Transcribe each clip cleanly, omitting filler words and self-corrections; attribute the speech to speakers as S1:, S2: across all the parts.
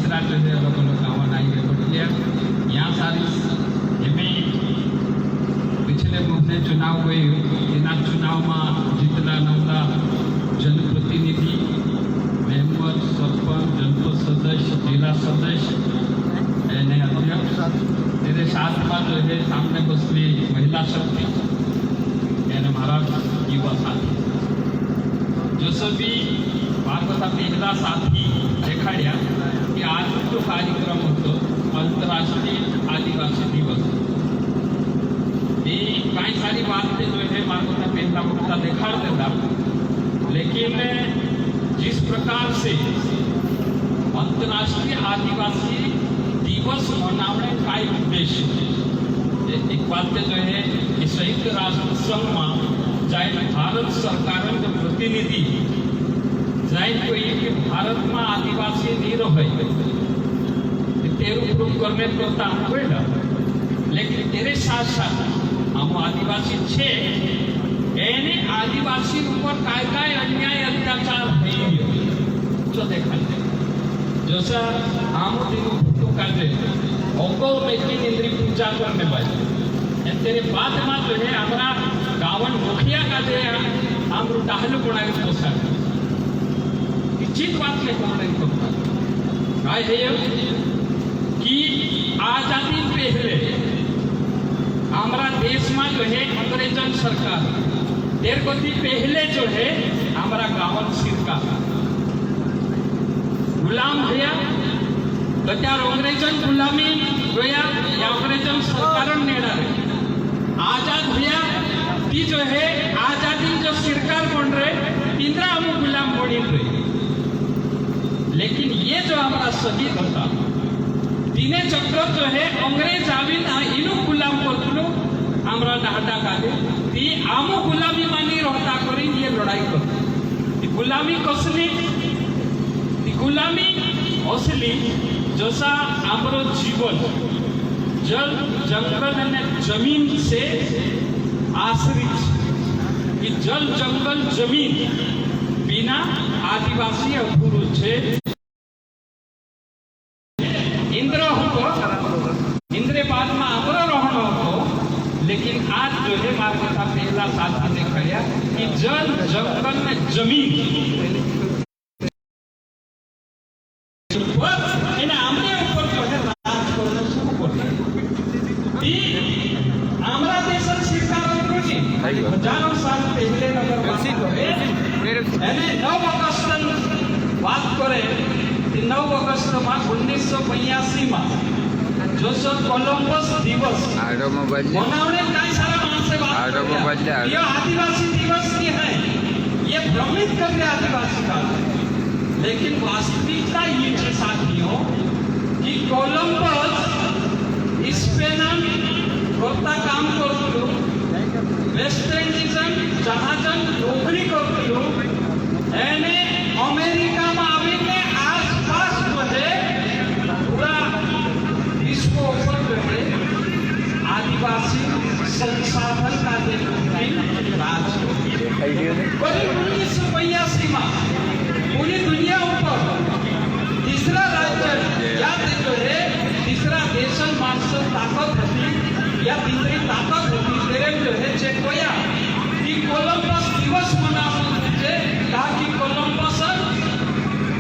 S1: तीसरा जो है अलग अलग गाँव आएंगे बढ़िया यहाँ सारी हमें पिछले महीने चुनाव हुए इना चुनाव में जीतला नवला जनप्रतिनिधि मेंबर सरपंच जनपद सदस्य जिला सदस्य एने अध्यक्ष तेरे साथ में जो है सामने बसली महिला शक्ति एने हमारा युवा साथी जो सभी भागवता महिला साथी देखाड़िया कि आज जो कार्यक्रम होतो अंतर्राष्ट्रीय आदिवासी दिवस ये कई सारी बातें जो है भागवता महिला वक्ता देखाड़ देता लेकिन जिस प्रकार से अंतर्राष्ट्रीय आदिवासी दिवस मनाने का उद्देश्य एक बात जो है कि संयुक्त राष्ट्र संघ में चाहे भारत सरकार के प्रतिनिधि जाए कोई कि भारत में आदिवासी नहीं रहे तेरू प्रूफ करने पड़ता होगा लेकिन तेरे साथ साथ हम आदिवासी छे एने आदिवासी ऊपर काय काय अन्याय अत्याचार तो देखा जैसा हम फोटो काटे ओको में इंद्री पूजा करने वाले तेरे बाद में जो है हमारा गावन मुखिया का जो हम टहल बुढ़ाए पोसा चित बात में कौन नहीं करता है कि आजादी पहले हमारा देश में जो है अंग्रेजन सरकार देर गति पहले जो है हमारा गावन सिरका गुलाम भैया तो त्या अंग्रेजन गुलामी गया या अंग्रेजन सरकार नेड़ा आजाद भैया ती जो है आजादी जो सरकार बन रहे इंदिरा हम गुलाम बनी रहे लेकिन ये जो हमारा शहीद होता तीने चक्र जो है अंग्रेज आवी इनु गुलाम करतलो हमारा डाटा काटे ती आमो गुलामी मानी रहता करी ये लड़ाई करती गुलामी कसली गुलामी असली जैसा हमारो जीवन जल जंगल ने जमीन से आश्रित कि जल जंगल जमीन बिना आदिवासी अधूरू छे इंद्र इंद्रे बाद में अमर रहनो हो लेकिन आज जो है मार्ग था पहला साथ में खड़िया कि जल जंगल में जमीन हजारों साल पहले बात करें 9 अगस्त में 1982 में जो कोलंबस दिवस मनाने कई सारा मानस से बात ये आदिवासी दिवस की है ये भ्रमित कर रहे आदिवासी का लेकिन वास्तविकता ये है साथियों कि कोलंबस स्पेन करता काम करते वेस्ट इंडीजन जहाजन नौकरी करते एने अमेरिका में आवीने आसपास बजे पूरा विश्व ऊपर रहे आदिवासी संसाधन का राज करीब 1982 में पूरी दुनिया ऊपर तीसरा राज्य या जो है तीसरा देशन मानसिक ताकत होती या तीसरी ताकत होती तेरे जो है चेक किया कि कोलंबस दिवस मनाना कहा कि कोलंबस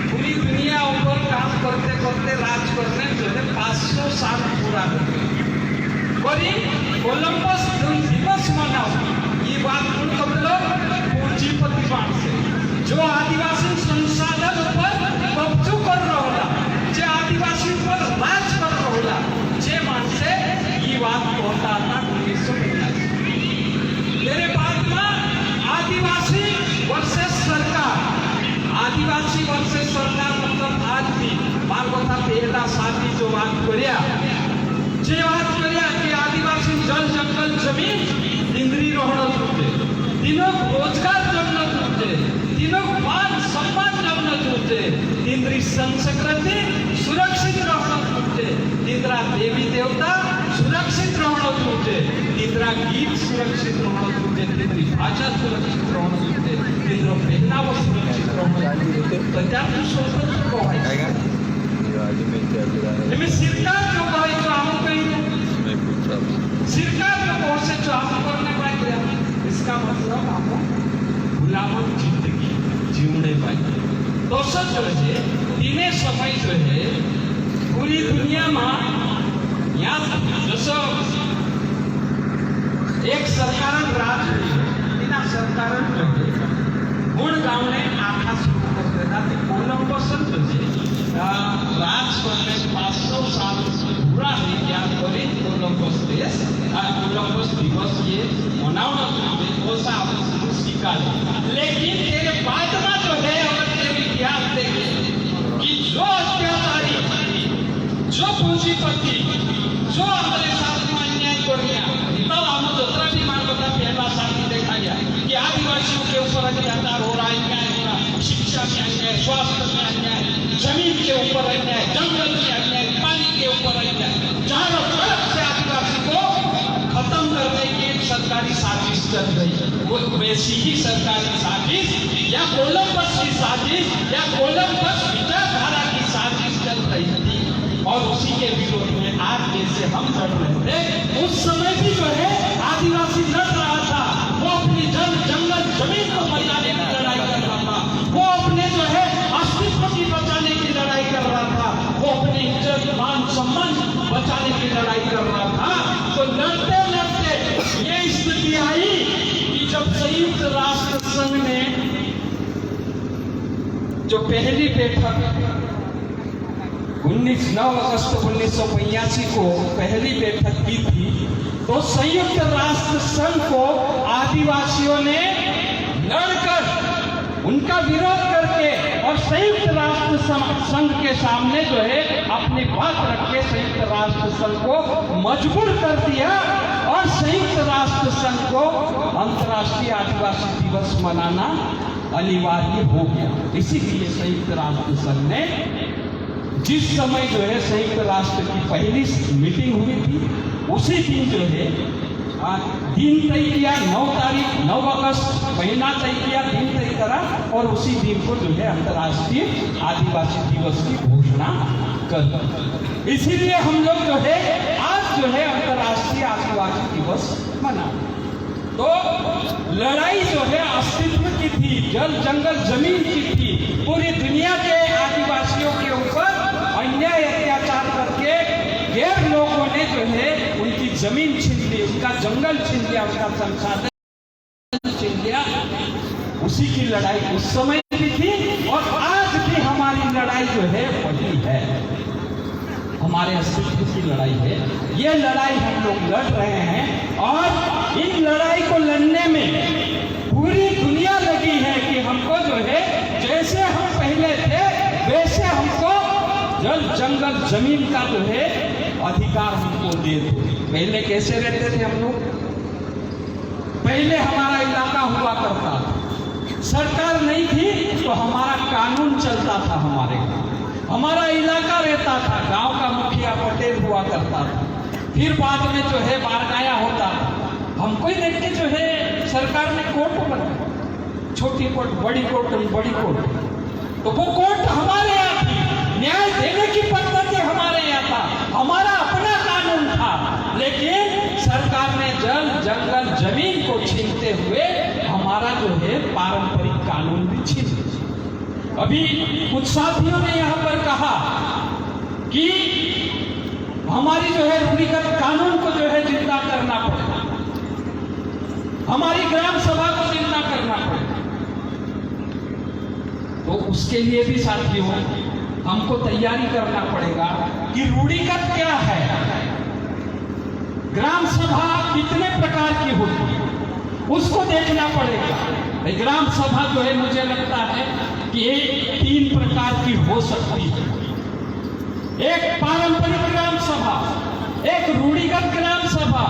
S1: पूरी दुनिया ऊपर काम करते करते राज करने जो है 500 साल पूरा हो गए कोलंबस दिवस मनाओ ये बात कौन कर लो पूंजीपति बात से जो आदिवासी संसाधन पर कब्जा कर रहा होला जे आदिवासी पर राज कर रहा होला जे मान से ये बात होता था 1985 मेरे बाद में आदिवासी वर्सेस सरकार मतलब आज भी भागवता पहला साथी जो बात करिया कि आदिवासी जल जंगल जमीन इंद्री रहना चाहिए तीनों रोजगार जमना चाहिए तीनों मान सम्मान जमना चाहिए इंद्री संस्कृति सुरक्षित रहना चाहिए इंद्रा देवी देवता सुरक्षित रहना चाहिए इंद्रा गीत सुरक्षित रहना चाहिए इंद्री भाषा सुरक्षित रहना चाहिए इंद्र पहनावा सुरक्षित रहना चाहिए तो क्या स्वतंत्र को है तुम्हें सरकार जो कहे जो हम कहेंगे, सरकार जो कहे जो हम करने पाएंगे, इसका मतलब हम गुलामों की जिंदगी जीने पाएंगे। दोस्तों जो है दिने समय जो है पूरी दुनिया में यहाँ जैसे एक सरकार राज बिना सरकार जो है गुण गाँव ने आखा शुरू कर देता थी। कोलंबस जो है राज करने 500 साल पूरा है क्या करे कोलंबस देश कोलंबस दिवस ये मनाना चाहिए वो साहब स्वीकार। लेकिन तेरे बाद में जो है अगर तेरे इतिहास देखे कि जो अत्याचारी जो पूंजीपति जो हमारे साथ में अन्याय कर गया तब हम दूसरा भी मान बता पहला साथी देखा गया कि आदिवासियों के ऊपर अत्याचार हो रहा है, अन्याय हो रहा है, शिक्षा में अन्याय, स्वास्थ्य में अन्याय, जमीन के ऊपर अन्याय, जंगल में अन्याय, पानी के ऊपर अन्याय, चारों तरफ से आदिवासी को खत्म करने की एक सरकारी साजिश चल रही है। वो वैसी ही सरकारी साजिश या कोलंबस की साजिश या कोलंबस विचारधारा की साजिश चल रही थी और उसी के विरोध में आज जैसे हम लड़ रहे थे उस समय भी जो है आदिवासी लड़ रहा था। वो अपनी जंगल जमीन को बचाने की लड़ाई कर रहा था, वो अपने जो है अस्तित्व की बचाने की लड़ाई कर रहा था, वो अपने इज्जत मान सम्मान बचाने की लड़ाई कर रहा था। तो लड़ते लड़ते ये स्थिति आई कि जब संयुक्त राष्ट्र संघ ने जो पहली बैठक 9 अगस्त 1985 को पहली बैठक की थी तो संयुक्त राष्ट्र संघ को आदिवासियों ने लड़कर उनका विरोध करके और संयुक्त राष्ट्र संघ के सामने जो है अपनी बात रख के संयुक्त राष्ट्र संघ को मजबूर कर दिया और संयुक्त राष्ट्र संघ को अंतर्राष्ट्रीय आदिवासी दिवस मनाना अनिवार्य हो गया। इसीलिए संयुक्त राष्ट्र संघ ने जिस समय जो है संयुक्त राष्ट्र की पहली मीटिंग हुई थी उसी दिन जो है दिन तय किया 9 अगस्त महीना तय किया, दिन तय करा और उसी दिन को जो है अंतर्राष्ट्रीय आदिवासी दिवस की घोषणा कर दी। इसीलिए हम लोग जो है आज जो है अंतर्राष्ट्रीय आदिवासी दिवस मना। तो लड़ाई जो है अस्तित्व की थी, जल जंगल जमीन की थी, पूरी दुनिया के आदिवासियों के ऊपर अन्याय अत्याचार करके गैर लोगों ने जो है उनकी जमीन छीन ली, उनका जंगल छीन लिया, उनका संसाधन छीन लिया। उसी की लड़ाई उस समय भी थी और आज भी हमारी लड़ाई जो है वही है, हमारे अस्तित्व की लड़ाई है। ये लड़ाई हम लोग लड़ रहे हैं और इन लड़ाई को लड़ने में पूरी दुनिया लगी है कि हमको जो है जैसे हम पहले थे वैसे हमको जल जंगल जमीन का जो है अधिकार हमको दे दो। पहले कैसे रहते थे हम लोग? पहले हमारा इलाका हुआ करता था, सरकार नहीं थी तो हमारा कानून चलता था, हमारा इलाका रहता था, गांव का मुखिया पटेल हुआ करता था, फिर बाद में जो है बारगाया होता था। हमको ही देख के जो है सरकार ने कोर्ट बनाया, छोटी कोर्ट, बड़ी कोर्ट, बड़ी कोर्ट। तो वो कोर्ट हमारे यहाँ थी, न्याय देने की पद्धति हमारे यहाँ था, हमारा अपना कानून था। लेकिन सरकार ने जल जंगल जमीन को छीनते हुए हमारा जो है पारंपरिक कानून भी छीन लिया। अभी कुछ साथियों ने यहाँ पर कहा कि हमारी जो है रूढ़िगत कानून को जो है जिंदा करना पड़ेगा, हमारी ग्राम सभा को जिंदा करना पड़ेगा। तो उसके लिए भी साथियों हमको तैयारी करना पड़ेगा कि रूढ़िगत क्या है, ग्राम सभा कितने प्रकार की होती है उसको देखना पड़ेगा। ग्राम सभा जो है मुझे लगता है कि 3 प्रकार की हो सकती है। एक पारंपरिक ग्राम सभा, एक रूढ़िगत ग्राम सभा,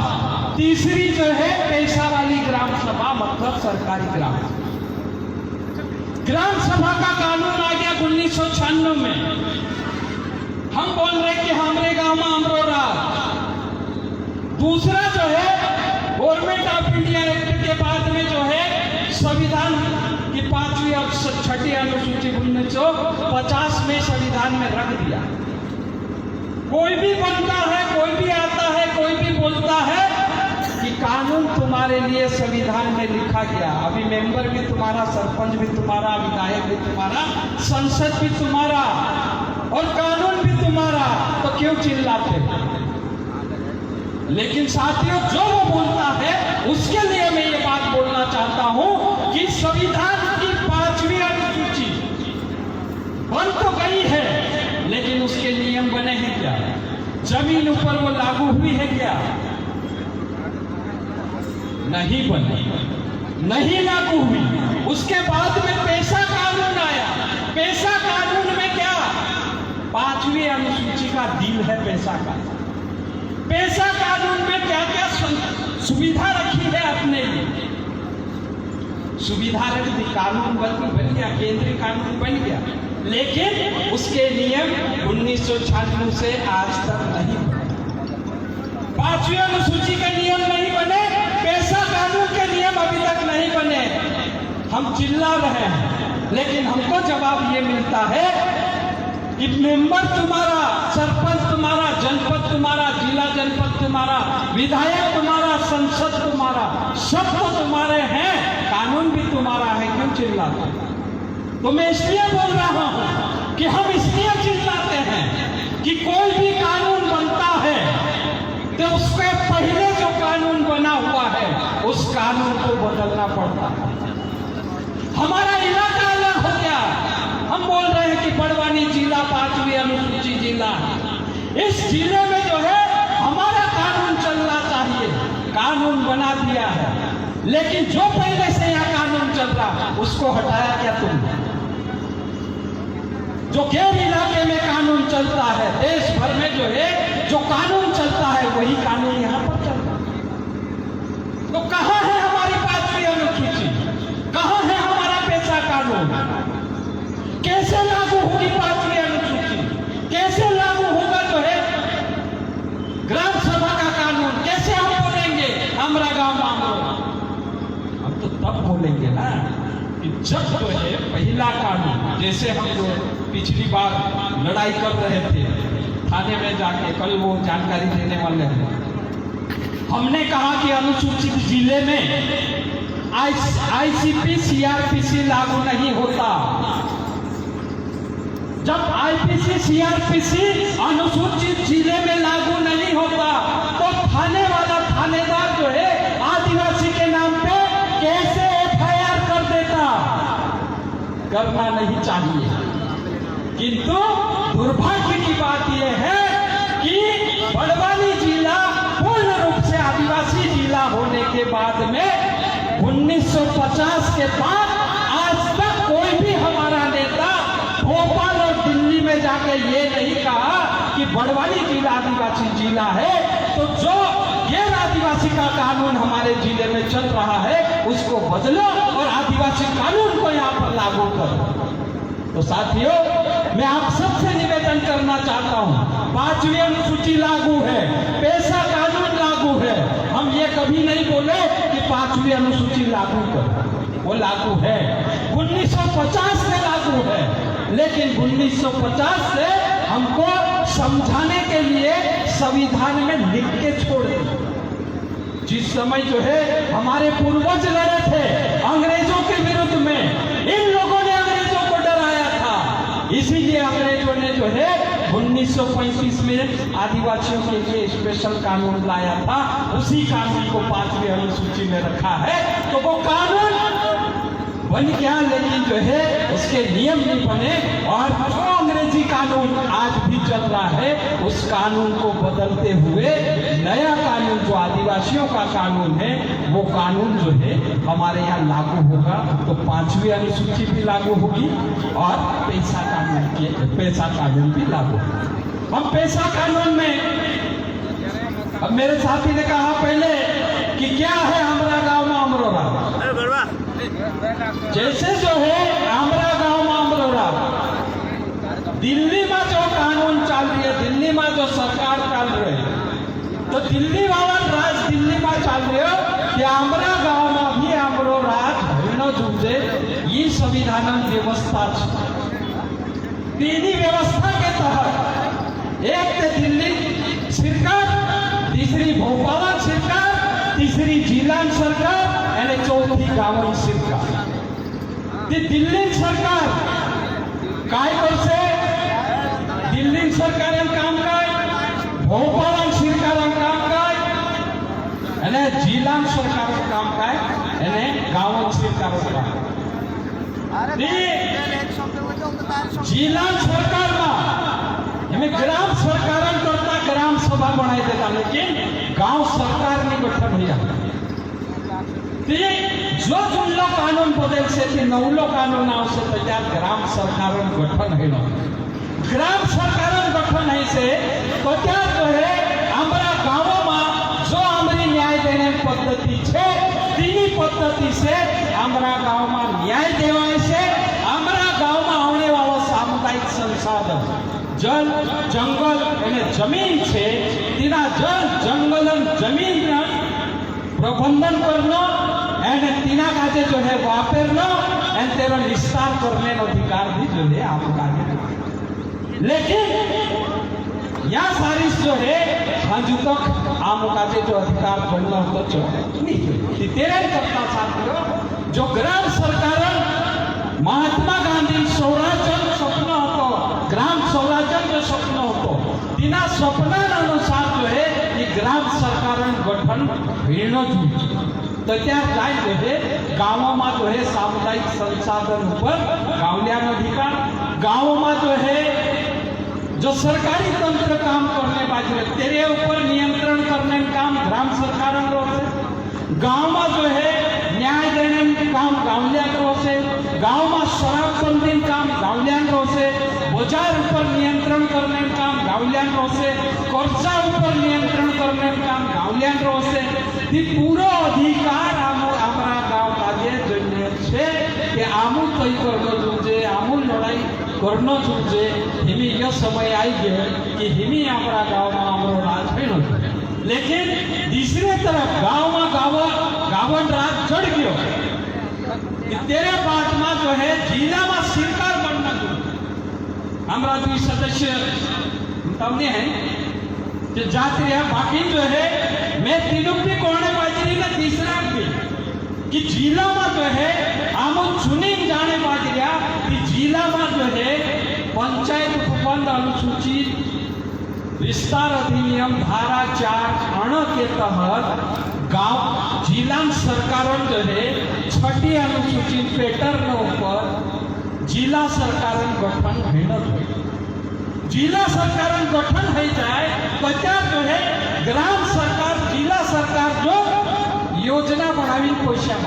S1: तीसरी जो है पैसा वाली ग्राम सभा, मतलब सरकारी ग्राम सभा का कानून आ गया 1996 में। हम बोल रहे कि हमारे गांव में हमरो राज। दूसरा जो है गवर्नमेंट ऑफ इंडिया एक्ट के बाद में जो है संविधान की 5वीं और 6ठी अनुसूची 1950 में संविधान में रख दिया कोई भी बनता है, कोई भी आता है, कोई भी बोलता है कि कानून तुम्हारे लिए संविधान में लिखा गया। अभी मेंबर भी तुम्हारा, सरपंच भी तुम्हारा, विधायक भी तुम्हारा, संसद भी तुम्हारा और कानून भी तुम्हारा, तो क्यों चिल्लाते? लेकिन साथियों, जो वो बोलता है उसके लिए मैं ये बात बोलना चाहता हूं कि संविधान की 5वीं अनुसूची बन तो गई है, लेकिन उसके नियम बने हैं क्या? जमीन ऊपर वो लागू हुई है क्या? नहीं बनी, नहीं लागू हुई। उसके बाद में पेशा कानून आया। पेशा कानून में क्या? 5वीं अनुसूची का दिल है पेशा का। पेशा कानून में क्या क्या सुविधा रखी है अपने लिए? सुविधा रख दी, कानून बन गया, केंद्रीय कानून बन गया, लेकिन उसके नियम 1996 से आज तक नहीं बने। 5वीं अनुसूची के नियम नहीं बने, पेशा कानून के नियम अभी तक नहीं बने। हम चिल्ला रहे हैं, लेकिन हमको जवाब ये मिलता है कि मेंबर तुम्हारा, सरपंच तुम्हारा, जनपद तुम्हारा, जिला जनपद तुम्हारा, विधायक तुम्हारा, संसद तुम्हारा, सब तो तुम्हारे हैं, कानून भी तुम्हारा है, क्यों चिल्लाते? तो मैं इसलिए बोल रहा हूं कि हम इसलिए चिल्लाते हैं कि कोई भी कानून बनता है तो उसके पहले जो कानून बना हुआ है उस कानून को बदलना पड़ता है। हमारा इलाका अलग हो गया। हम बोल रहे हैं कि बड़वानी जिला 5वीं अनुसूची जिला, इस जिले में जो है हमारा कानून चलना चाहिए, कानून बना दिया है, लेकिन जो पहले से यहाँ कानून चल रहा उसको हटाया क्या तुमने? जो गैर इलाके में कानून चलता है, देश भर में जो है जो कानून चलता है वही कानून यहाँ पर चलता है। तो कहां है हमारी 5वीं अनुसूची? कहां है हमारा पेशा कानून? कैसे लागू होगी 5वीं अनुसूची? कैसे लागू होगा जो है ग्राम सभा का कानून? कैसे हम बोलेंगे हमारा गांव मामला? हम तो तब बोलेंगे ना कि जब जो है पहला कानून, जैसे हम जो पिछली बार लड़ाई कर रहे थे थाने में जाके, कल वो जानकारी देने वाले हैं, हमने कहा कि अनुसूचित जिले में आईसीपी सीआरपीसी लागू नहीं होता। जब आईपीसी सीआरपीसी अनुसूचित जिले में लागू नहीं होता तो थाने वाला थानेदार जो है आदिवासी के नाम पे कैसे एफआईआर कर देता? करना नहीं चाहिए। किंतु दुर्भाग्य की बात यह है कि बड़वानी जिला पूर्ण रूप से आदिवासी जिला होने के बाद में 1950 के बाद आज तक कोई भी हमारा नेता भोपाल और दिल्ली में जाकर ये नहीं कहा कि बड़वानी जिला आदिवासी जिला है, तो जो गैर आदिवासी का कानून हमारे जिले में चल रहा है उसको बदलो और आदिवासी कानून को यहाँ पर लागू करो। तो साथियों, मैं आप सबसे निवेदन करना चाहता हूं, 5वीं अनुसूची लागू है, पेशा कानून लागू है। हम ये कभी नहीं बोले कि 5वीं अनुसूची लागू करो, वो लागू है, 1950 से लागू है, लेकिन 1950 से हमको समझाने के लिए संविधान में लिख के छोड़ दिया। जिस समय जो है हमारे पूर्वज लड़े थे अंग्रेजों के विरुद्ध में, इन लोगों ने अंग्रेजों को डराया था, इसीलिए अंग्रेजों ने जो है 1935 में आदिवासियों के लिए स्पेशल कानून लाया था। उसी कानून को 5वीं अनुसूची में रखा है। तो वो कानून बन गया, लेकिन जो है उसके नियम नहीं बने, और जो अंग्रेजी कानून आज भी चल रहा है उस कानून को बदलते हुए नया कानून जो आदिवासियों का कानून है वो कानून जो है हमारे यहाँ लागू होगा। तो 5वीं अनुसूची भी लागू होगी और पेशा कानून भी लागू होगा। हम पेशा कानून में, अब मेरे साथी ने कहा पहले कि क्या है हमारा गांव में अमरोरा, जैसे जो है हमारा गांव में अमरोरा, दिल्ली में जो कानून चल रही है, दिल्ली में जो सरकार चल रही है, तो दिल्ली वाला राज दिल्ली में चल रहे हो कि हमारा गांव में भी हमरो राज भूनो जुजे ये संविधान व्यवस्था, तीन व्यवस्था के तहत एक तो दिल्ली सरकार, तीसरी भोपाल सरकार, तीसरी जिल्हा सरकार અને ચોથી ગામની સરકાર. ती दिल्ली सरकार काय करছে? दिल्ली सरकारेन काम काय? भोपाल सरकारेन काम काय? અને जिल्हा सरकारेन काम काय? અને ગામની સરકાरेन काम. जिल्हा सरकारमा એમે ગ્રામ સરકારન કરતા ગ્રામ સભા બનાવી દેતા, लेकिन गांव सरकार नहीं गठन हुआ. जो जुल्लो कानून बदल से नवलो कानून आवश्यक तो त्या ग्राम सरकार गठन है. ग्राम सरकार गठन है से तो त्या जो है हमारा गाँव में जो हमारी न्याय देने पद्धति है तीनी पद्धति से हमारा गाँव में न्याय देवाय से हमारा गाँव में आने वाला सामुदायिक संसाधन जल जंगल અને જમીન છે તેના જલ જંગલ જમીન प्रबंधन करना અને તેના કાજે जो है વાપરનો અને તેનો વિસ્તાર करने अधिकार भी जो है आपका है. लेकिन या सारी जो है हजू तक आम काजे जो अधिकार बनना हो तो नहीं तेरे करता साथियों जो ग्राम सरकार महात्मा गांधी स्वराज्य स्वप्न होतो ग्राम स्वराज्य जो स्वप्न होतो तिना स्वप्ना अनुसार जो है ये ग्राम सरकार गठन भेड़ो तो त्या काय जो है गाँव में जो है सामुदायिक संसाधन पर गाँवलिया अधिकार गाँव में जो है जो सरकारी तंत्र काम करने बाजू तेरे ऊपर नियंत्रण करने काम ग्राम सरकार गाँव में जो है न्याय देने काम गाँवलिया से गाँव में शराबबंदी काम गाँवलिया से बाजार ऊपर नियंत्रण करने काम गाँवलिया से कर्जा ऊपर नियंत्रण करने काम गाँवलिया से पूरा अधिकार हमारा गाँव काजे जो कि आमू तय करना चाहिए आमू लड़ाई करना चाहिए हिमी यह समय आई गए कि हिमी हमारा गाँव में हमारा राज है. लेकिन दूसरे तरफ गाँव में गावन राज चढ़ गयो तेरे बाद में जो है जिला में सरकार बनना चाहिए. हमारा 2 सदस्य तमने है जो जाते हैं बाकी जो है मैं तीनों भी कोने बाजरी ना तीसरा भी कि जिला में जो है हम चुनी जाने बाजरिया कि जिला में जो है पंचायत उपबंध अनुसूचित विस्तार अधिनियम धारा 4 के तहत गांव जिला सरकार जो है 6ठी अनुसूचित पैटर्न ऊपर जिला सरकार गठन भेड़ जिला सरकार गठन हो जाए तो क्या जो है ग्राम सरकार जिला सरकार जो योजना बनावी पैसा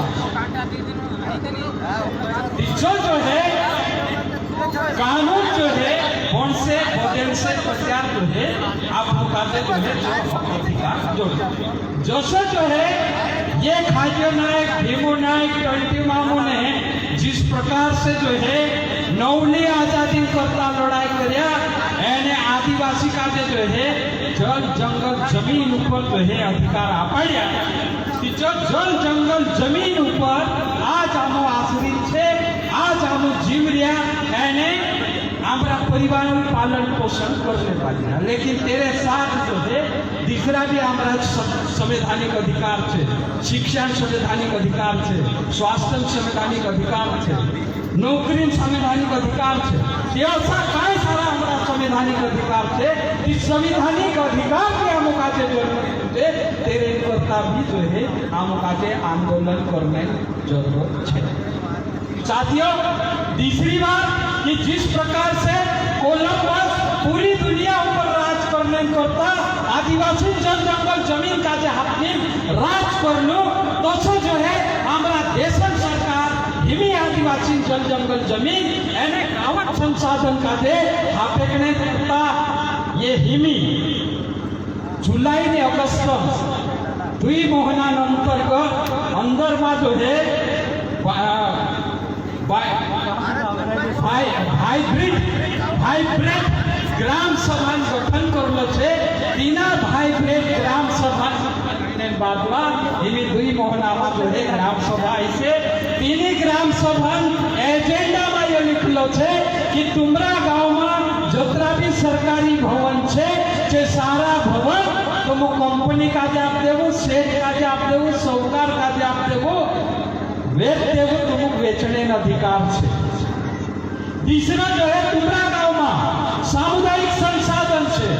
S1: जो है कानून जो है कौन से बदल से प्रचार जो है आप मुकाबले जो है अधिकार जैसे जो है ये खाद्य नायक भीमू नायक टंटी मामू ने जिस प्रकार से जो है नवली आजादी करता लड़ाई करया एने आदिवासी का जो है जल जंगल जमीन ऊपर जो है अधिकार आपाड्या जल जंगल जमीन ऊपर आज हम आश्रित है आज हम जीव रहा एने हमारा परिवार पालन पोषण करने वाले. लेकिन तेरे साथ जो है दूसरा भी हमारा संवैधानिक अधिकार है शिक्षा संवैधानिक अधिकार है स्वास्थ्य संवैधानिक अधिकार है नौकरी संवैधानिक अधिकार है ये ऐसा कई सारा हमारा संवैधानिक अधिकार है इस संवैधानिक अधिकार के हम काजे तेरे करता भी जो है हम काजे आंदोलन करने जरूरत है. साथियों दूसरी बात कि जिस प्रकार से कोलंबस पूरी दुनिया ऊपर राज करने करता आदिवासी जल जंगल जमीन का जो हाकिम राज करनो तो जो है हमारा देश सरकार हिमी आदिवासी जल जंगल जमीन एने गावत संसाधन का दे हापेकने करता ये हिमी जुलाई ने अगस्त 2 महीना अंतर्गत अंदर में जो है हाइब्रिड ग्राम सभा गठन करलो छे तीना हाइब्रिड ग्राम सभा बाद में 2 महीना में जो है ग्राम सभा ऐसे तीन ग्राम सभा एजेंडा में ये लिखलो छे कि तुमरा गांव में जतरा भी सरकारी भवन छे जे सारा भवन तो वो कंपनी का जे आप देवो, सेठ का जे आप देवो, साहूकार का जे आप देवो, वेच देवो तुमको वेचने का अधिकार है। तीसरा जो है तुमरा गांव में सामुदायिक संसाधन है,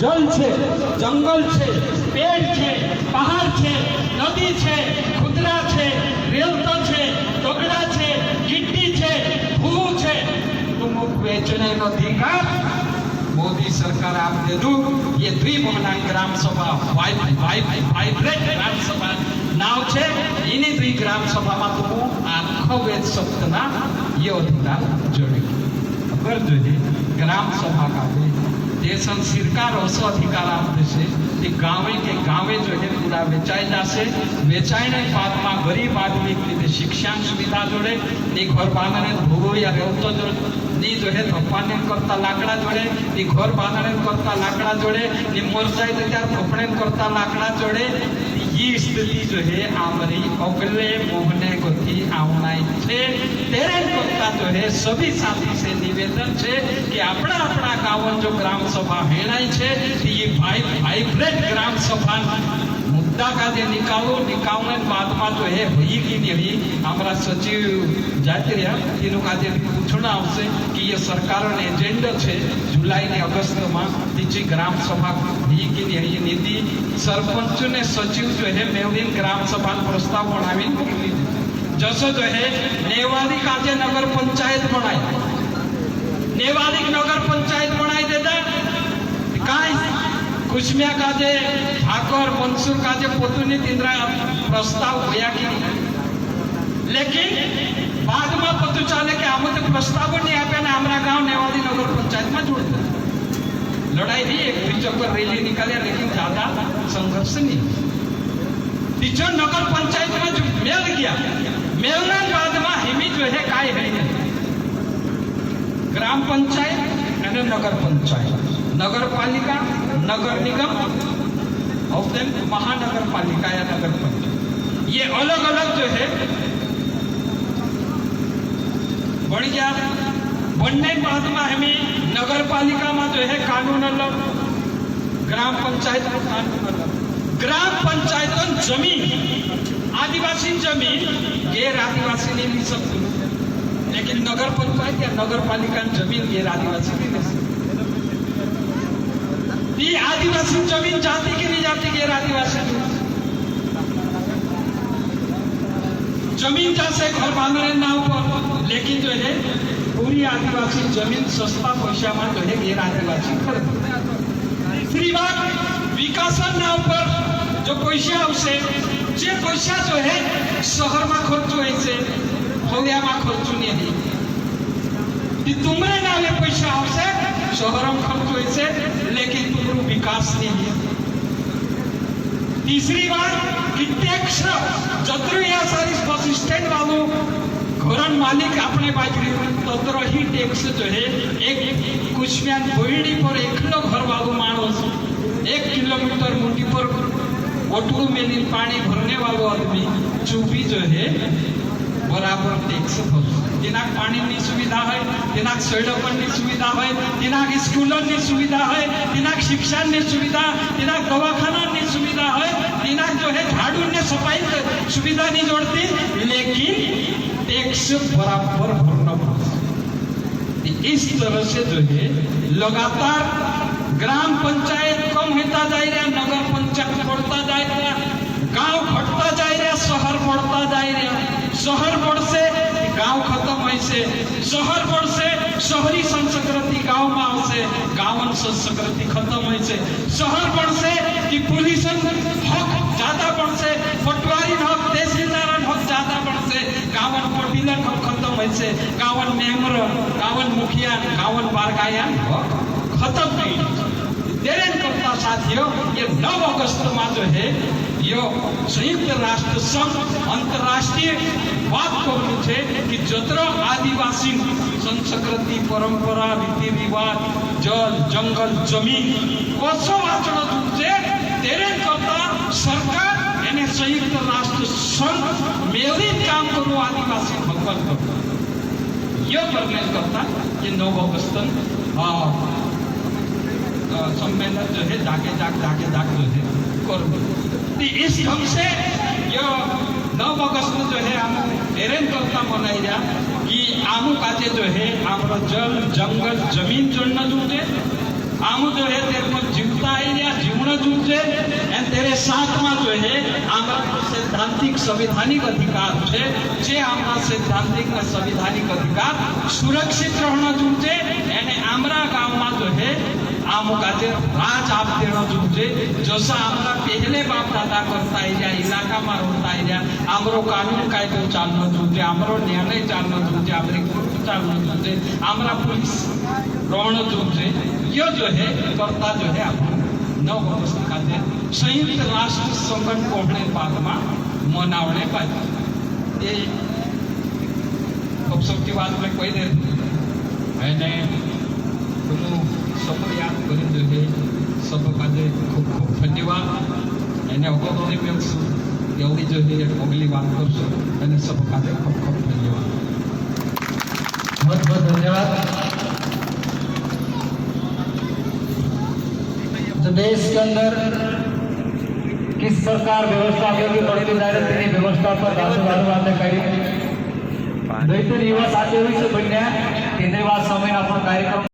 S1: जल है, जंगल है, पेड़ है, पहाड़ है, नदी है, खुदरा है, रेलतो है, टोकड़ा है, गिट्टी है, भू है, तुमको वेचने का अधिकार मोदी सरकार आप दे दू। ये द्विभवनांक ग्राम सभा वाइब्रेट ग्राम सभा नाव छे, इन्हीं द्वि ग्राम सभा में तुम आखो वेच सकता ये अधिकार जोड़ी। अगर जो ग्राम सभा का देशन सरकार असो अधिकार आपते से कि गाँवे के गाँवे जो है पूरा वेचाई जासे। वेचाईने बाद में गरीब आदमी के शिक्षा सुविधा जोड़े, नी घर बांधने भूगो या रेवतो जोड़े, नी जो है धप्पाने करता लाकड़ा जोड़े, नी घर बांधने करता लाकड़ा जोड़े, नी मोरचाई तो त्यार धोपने करता लाकड़ा जोड़े। ये स्थिति जो है हमारी अगले मोहने गति आवनाई छे। तेरे करता जो है सभी साथी से निवेदन है कि अपना अपना गाँव जो ग्राम सभा हेणाई छे, ये वाइब्रेट ग्राम सभा मुद्दा का जे निकालने बाद में जो है हुई कि नहीं हुई, हमारा सचिव जाते रहा तीनों का जे पूछना आवश्य कि ये सरकार ने एजेंडा है जुलाई ने अगस्त में तीजी ग्राम सभा हुई कि नहीं हुई। नीति सरपंच ने सचिव जो है मेवलीन ग्राम सभा प्रस्ताव बनावी मोकली। जसो जो है नेवादी का जे नगर पंचायत बनाई, नेवादी नगर पंचायत बनाई देता कहीं कुशमिया का जे ठाकुर मंसूर का जे पोतुनी तिंद्रा प्रस्ताव होया कि नहीं, लेकिन बाद में पता चले कि हम तो प्रस्ताव नहीं आपे ना हमारा गांव नेवादी नगर पंचायत में जोड़ दिया। लड़ाई भी एक बीचों पर रैली निकाले, लेकिन ज्यादा संघर्ष नहीं। तीजो नगर पंचायत में जो मेल गया, मेलना बाद में हिमी जो है काय है ग्राम पंचायत और नगर पंचायत, नगर पालिका, नगर निगम और देन महानगर पालिका या नगर पंचायत, ये अलग अलग जो है बढ़ गया। बनने बाद में हमें नगर पालिका में जो है कानून अलग, ग्राम पंचायत में कानून अलग। ग्राम पंचायत जमीन आदिवासी जमीन गैर आदिवासी नहीं मिल सकती, लेकिन नगर पंचायत या नगर पालिका जमीन गैर आदिवासी नहीं मिल सकती। ये आदिवासी जमीन जाति की नहीं जाती, गैर आदिवासी जमीन जैसे घर बांधने नाव पर, लेकिन जो है पूरी आदिवासी जमीन सस्ता पैसा में जो है गैर आदिवासी खरीद। दूसरी बात विकासन नाव पर जो पैसा उसे जे पैसा जो है शहर में खर्च हुए से होलिया में खर्च नहीं कि तुम्हारे नावे पैसा उसे शहर में खर्च हुए से, लेकिन तुम्हारा विकास नहीं है। तीसरी बात कि टैक्स जत्र या सारी बस स्टैंड वालों घर मालिक अपने बाजरी तत्र ही टैक्स जो है एक कुशमियान बोईडी पर एकलो घर वालों मानस 1 किलोमीटर मुंडी पर ओटू में पानी भरने वालों आदमी चुपी जो है बराबर टैक्स भरता। दिनाक पानी की सुविधा है, दिनाक सड़कों की सुविधा है, दिनाक स्कूलों की सुविधा है, दिनाक शिक्षा की सुविधा, दिनाक दवाखाना की सुविधा है, दिनाक जो है झाड़ू ने सफाई सुविधा नहीं जोड़ती, लेकिन टैक्स बराबर भरना पड़ता। इस तरह से जो है लगातार ग्राम पंचायत कम होता जा रहा, नगर पंचायत बढ़ता जा रहा, गांव घटता जा रहा, शहर बढ़ता जा रहा। शहर बढ़ से गांव खत्म होइसे, शहर बढ़ से शहरी संस्कृति गांव में आवसे, गांवन संस्कृति खत्म होइसे। शहर बढ़ से कि पुलिस हक ज्यादा बढ़ से, पटवारी हक, तहसीलदार हक ज्यादा बढ़ से, गांवन पटीलन हक खत्म होइसे, गांवन मेम्बर, गांवन मुखिया, गांवन बारगायन हक खत्म नहीं। तेरे करता साथियों ये 9 अगस्त में जो है यो संयुक्त राष्ट्र संघ अंतर्राष्ट्रीय बात करू छे कि जत्र आदिवासी संस्कृति परंपरा रीति रिवाज जल जंगल जमीन कसो वाचन छे तेरे करता सरकार एने संयुक्त राष्ट्र संघ मेली काम करू आदिवासी भगवान को यो करने करता ये 9 अगस्त सम्मेलन जो है जाके जाग जो है कर। इस ढंग से यो 9 अगस्त में जो है हम अरेंज करता मनाई जा कि आमू काजे जो है हमारा जल जंगल जमीन जोड़ना जुटे आमू जो है तेरे को जीवता है या जीवना जुटे एंड तेरे साथ में जो है हमारा सैद्धांतिक संवैधानिक अधिकार है जे हमारा सैद्धांतिक और संवैधानिक अधिकार सुरक्षित रहना जुटे एंड हमारा गांव में जो है आमू काजे राज आप देना जुटे जैसा हमारा पहले बाप दादा करता है इलाका में होता है आमरो कानून कायदो चालना जुटे आमरो निर्णय चालना जुटे हमारे कोर्ट चालना जुटे हमारा पुलिस रहना जुटे यो जो है करता जो है आप 9 अगस्त का दिन संयुक्त राष्ट्र संगठन कोहणे बाद में मनावने पाहिजे ये खूप सोपी बात में कोई देर मैंने तुम सब याद करें जो है सब काजे खूब खूब धन्यवाद एने अगोदर में एवढी जो है अगली बात करशो एने सब काजे खूब खूब धन्यवाद
S2: बहुत बहुत धन्यवाद। तो देश के अंदर किस प्रकार व्यवस्था आगे बढ़ती जा रही है व्यवस्था पर बातें करी युवा साथी से बन्या तेने बाद समय कार्यक्रम